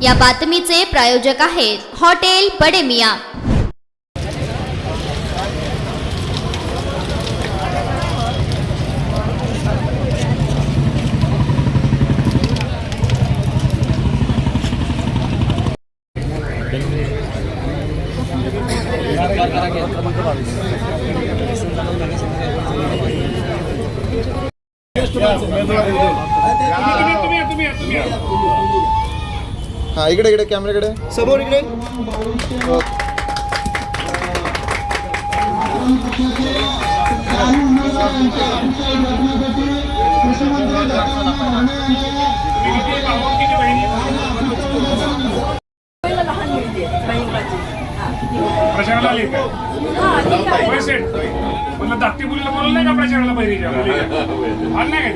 या बातमीचे प्रायोजक आहेत हॉटेल बडे मियां। हाँ इकडे इकडे कॅमेराकडे समोर इकडे प्रचाराला आले का पैसे म्हणलं धाकटी मुलीला बोलवलं नाही का प्रचाराला पहिलीच्या आलं नाही का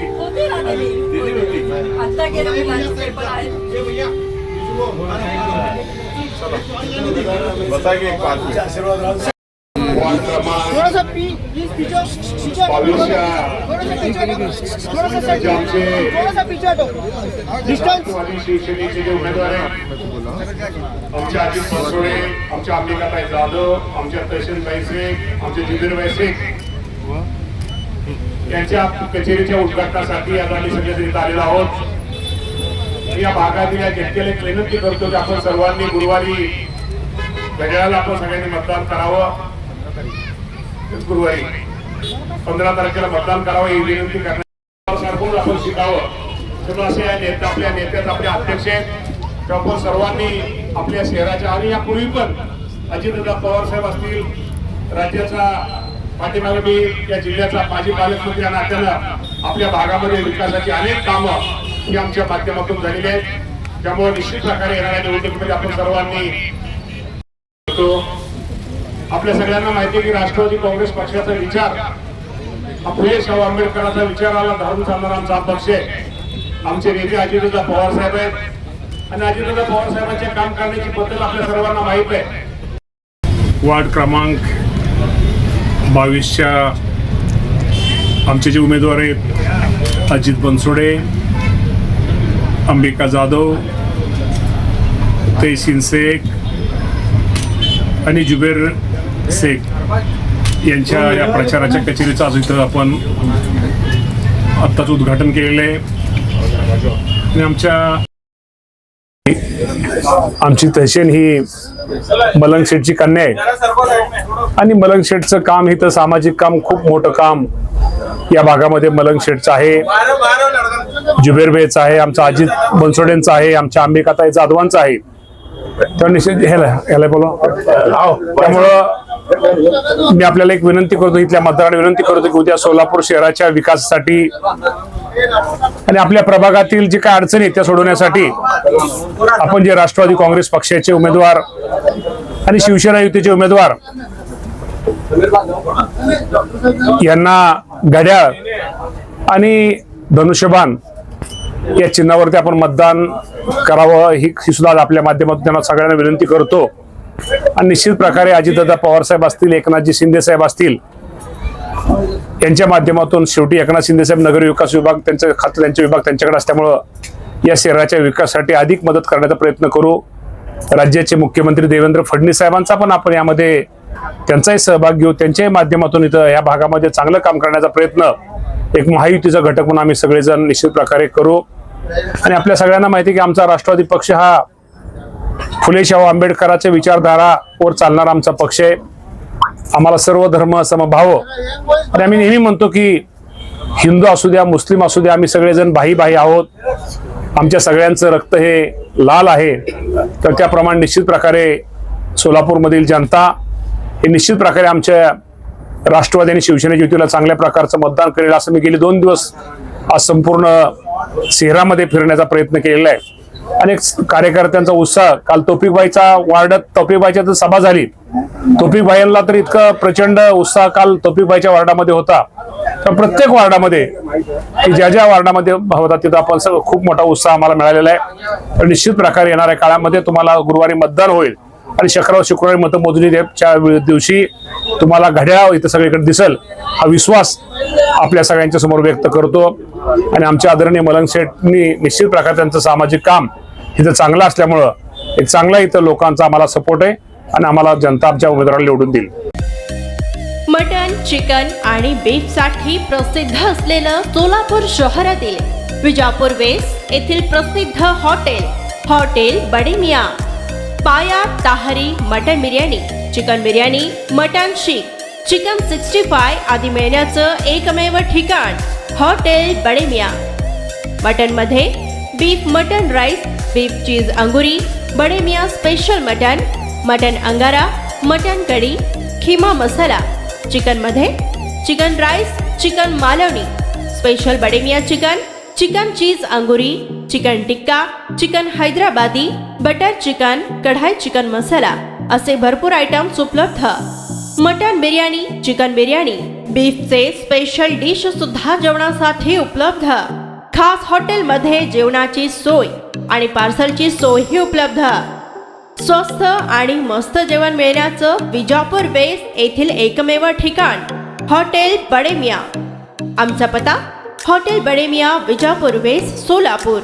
ती शिवसेनेचे जे उमेदवार आहेत आमच्या अजित बनसोडे, आमच्या अंबिकाताई जाधव, आमच्या तहसीलताई शेख, आमचे जुबेरबाई शेख यांच्या कचेरीच्या उद्घाटनासाठी आज आम्ही सगळे आलेलो आहोत। या भागातील या जनतेला एक विनंती करतो की आपण सर्वांनी गुरुवारी घड्याळाला आपण सगळ्यांनी मतदान करावं। गुरुवारी 15 तारखेला मतदान करावं ही विनंती करण्यासाठी आपण शिकावं। म्हणून असे आपल्या नेत्यात आपले अध्यक्ष आहेत आपण सर्वांनी आपल्या शहराच्या आणि यापूर्वी पण अजितदादा पवार साहेब असतील, राज्याचा पाठीमागे मी या जिल्ह्याचा माजी पालकमंत्री या नात्यानं आपल्या भागामध्ये विकासाची अनेक कामं ही आमच्या माध्यमातून झालेली आहेत। त्यामुळे निश्चित प्रकारे येणाऱ्या निवडणुकीमध्ये आपण सर्वांनी आपल्या सगळ्यांना माहिती आहे की राष्ट्रवादी काँग्रेस पक्षाचा विचार हा फुले शाहू आंबेडकरांचा विचाराला धरून चालणारा आमचा पक्ष आहे। आमचे नेते अजितदादा पवार साहेब आहेत आणि अजितदादा पवार साहेबांचे काम करण्याची पद्धत आपल्या सर्वांना माहित आहे। वार्ड क्रमांक 22च्या आमचे जे उमेदवार आहेत अजित बनसोडे, अंबिका जाधव, तहसील शेख आणि जुबेर शेख यांच्या या प्रचाराच्या कचेरीचं आज इथं आपण आत्ताच उद्घाटन केलेलं आहे। आणि आमची तहसील ही मलंग शेठची कन्या आहे आणि मलंग शेठचं काम ही तर सामाजिक काम खूप मोठं काम या भागामध्ये मलंग शेठचं आहे, जुबेरबाईचं आहे, आमचा अजित बनसोडेंचं आहे, आमच्या अंबिकाताई जाधवांचं आहे। तर निश्चित ह्याला बोला। त्यामुळं मी आपल्याला एक विनंती करतो, इथल्या मतदारांना विनंती करतो की उद्या सोलापूर शहराच्या विकासासाठी आणि आपल्या प्रभागातील जे काय अडचणी आहेत त्या सोडवण्यासाठी आपण जे राष्ट्रवादी काँग्रेस पक्षाचे उमेदवार आणि शिवसेना युतीचे उमेदवार यांना घड्याळ आणि धनुष्यबाण या चिन्हावरती आपण मतदान करावं ही सुद्धा आपल्या माध्यमातून त्यांना सगळ्यांना विनंती करतो। आणि निश्चित प्रकारे अजितदादा पवार साहेब असतील, एकनाथजी शिंदे साहेब असतील यांच्या माध्यमातून शेवटी एकनाथ शिंदे साहेब नगर विकास विभाग त्यांचं खातं त्यांचे विभाग त्यांच्याकडे असल्यामुळं या शहराच्या विकासासाठी अधिक मदत करण्याचा प्रयत्न करू। राज्याचे मुख्यमंत्री देवेंद्र फडणवीस साहेबांचा पण आपण यामध्ये त्यांचाही सहभाग घेऊ, त्यांच्याही माध्यमातून इथं या भागामध्ये चांगलं काम करण्याचा प्रयत्न एक महायुतीचा घटक म्हणून आम्ही सगळेजण निश्चित प्रकारे करू। आणि आपल्या सगळ्यांना माहिती आहे की आमचा राष्ट्रवादी पक्ष हा फुले शाहू आंबेडकरांच्या विचारधारावर चालणारा आमचा पक्ष आहे। आम्हाला सर्व धर्म समभाव आणि आम्ही नेहमी म्हणतो की हिंदू असू द्या, मुस्लिम असू द्या, आम्ही सगळेजण भाई भाई आहोत। आमच्या सगळ्यांचं रक्त हे लाल आहे। तर त्याप्रमाणे निश्चित प्रकारे सोलापूरमधील जनता हे निश्चित प्रकारे आमच्या राष्ट्रवादी आणि शिवसेनेच्या युतीला चांगल्या प्रकारचं मतदान करेल असं मी गेले 2 दिवस आज संपूर्ण शहरामध्ये फिरण्याचा प्रयत्न केलेला आहे। अनेक कार्यकर्त्यांचा उत्साह काल तौफिकबाईचा वार्डात तौफिकबाईच्या तर सभा झाली, तौफिकबाईंना तर इतका प्रचंड उत्साह काल तौफिकबाईच्या वार्डामध्ये होता। तर प्रत्येक वार्डामध्ये ज्या ज्या वार्डामध्ये होता तिथं आपण सगळं खूप मोठा उत्साह आम्हाला मिळालेला आहे। तर निश्चित प्रकारे येणाऱ्या काळामध्ये तुम्हाला गुरुवारी मतदान होईल आणि शुक्रवारी मतमोजणीच्या दिवशी तुम्हाला घड्याळ इथं सगळीकडे दिसेल हा विश्वास आपल्या सगळ्यांच्या समोर व्यक्त करतो। आणि आमच्या आदरणीय मलंग शेठनी निश्चित प्रकारे त्यांचं सामाजिक काम इथं चांगलं असल्यामुळं एक चांगला इथं लोकांचा आम्हाला सपोर्ट आहे आणि आम्हाला जनता आमच्या उमेदवाराला निवडून देईल. मटन, चिकन आणि बीफ साठी प्रसिद्ध असलेलं सोलापूर शहरातील विजापूर वेस्ट येथील प्रसिद्ध hotel Bade Miyan. Paya tahri mutton biryani, chicken biryani, mutton seekh, chicken 65 आदी मिळण्याचं एकमेव ठिकाण हॉटेल बडे मियाँ. मटन मध्ये beef mutton rice, beef cheese angoori, Bade Miyan special mutton angara, mutton kadhi, keema masala. Chicken मध्ये chicken rice, chicken Malvani, special Bade Miyan chicken cheese angoori, chicken tikka, chicken Hyderabadi, butter chicken, kadai chicken masala असे भरपूर आयटम्स उपलब्ध. मटन बिर्याणी, चिकन बिर्याणी, बीफचे स्पेशल डिश सुद्धा जेवणासाठी उपलब्ध. खास हॉटेलमध्ये जेवणाची सोय आणि पार्सलची सोयही उपलब्ध. स्वस्त आणि मस्त जेवण मिळण्याचं विजापूर वेस्ट येथील एकमेव ठिकाण हॉटेल बडे मियाँ. आमचा पत्ता हॉटेल बडे मियाँ, विजापूर वेस्ट, सोलापूर.